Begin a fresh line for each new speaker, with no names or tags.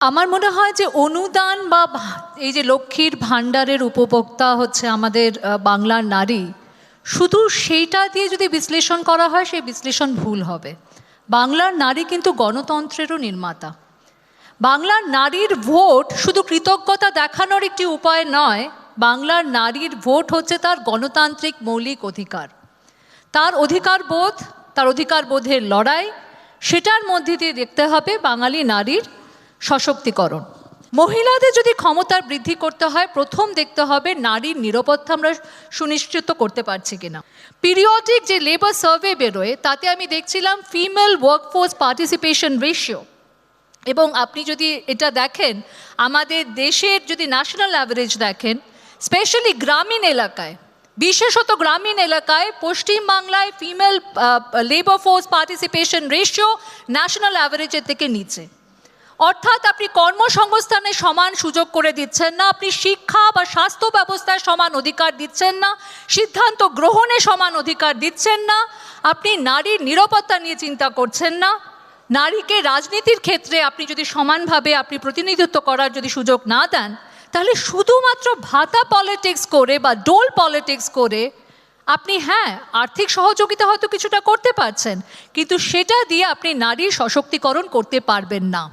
আমার মনে হয় যে অনুদান বা এই যে লক্ষ্মীর ভাণ্ডারের উপভোক্তা হচ্ছে আমাদের বাংলার নারী, শুধু সেইটা দিয়ে যদি বিশ্লেষণ করা হয় সেই বিশ্লেষণ ভুল হবে। বাংলার নারী কিন্তু গণতন্ত্রেরও নির্মাতা। বাংলার নারীর ভোট শুধু কৃতজ্ঞতা দেখানোর একটি উপায় নয়, বাংলার নারীর ভোট হচ্ছে তার গণতান্ত্রিক মৌলিক অধিকার। তার অধিকার বোধ, তার অধিকার বোধের লড়াই, সেটার মধ্যে দিয়ে দেখতে হবে বাঙালি নারীর সশক্তিকরণ। মহিলাদের যদি ক্ষমতার বৃদ্ধি করতে হয়, প্রথম দেখতে হবে নারীর নিরাপত্তা আমরা সুনিশ্চিত করতে পারছি কিনা। পিরিয়ডিক যে লেবার সার্ভে বেরোয় তাতে আমি দেখছিলাম ফিমেল ওয়ার্কফোর্স পার্টিসিপেশন রেশিও, এবং আপনি যদি এটা দেখেন আমাদের দেশের যদি ন্যাশনাল অ্যাভারেজ দেখেন, স্পেশালি গ্রামীণ এলাকায়, বিশেষত গ্রামীণ এলাকায় পশ্চিমবাংলায় female labour force participation ratio national অ্যাভারেজের থেকে নিচে। অর্থাৎ আপনি কর্মসংস্থানে সমান সুযোগ করে দিচ্ছেন না, আপনি শিক্ষা বা স্বাস্থ্য ব্যবস্থায় সমান অধিকার দিচ্ছেন না, সিদ্ধান্ত গ্রহণে সমান অধিকার দিচ্ছেন না, আপনি নারীর নিরাপত্তা নিয়ে চিন্তা করছেন না, নারীকে রাজনীতির ক্ষেত্রে আপনি যদি সমানভাবে আপনি প্রতিনিধিত্ব করার যদি সুযোগ না দেন, তাহলে শুধুমাত্র ভাতা পলিটিক্স করে বা ডোল পলিটিক্স করে আপনি আর্থিক সহযোগিতা হয়তো কিছুটা করতে পারছেন, কিন্তু সেটা দিয়ে আপনি নারীর সশক্তিকরণ করতে পারবেন না।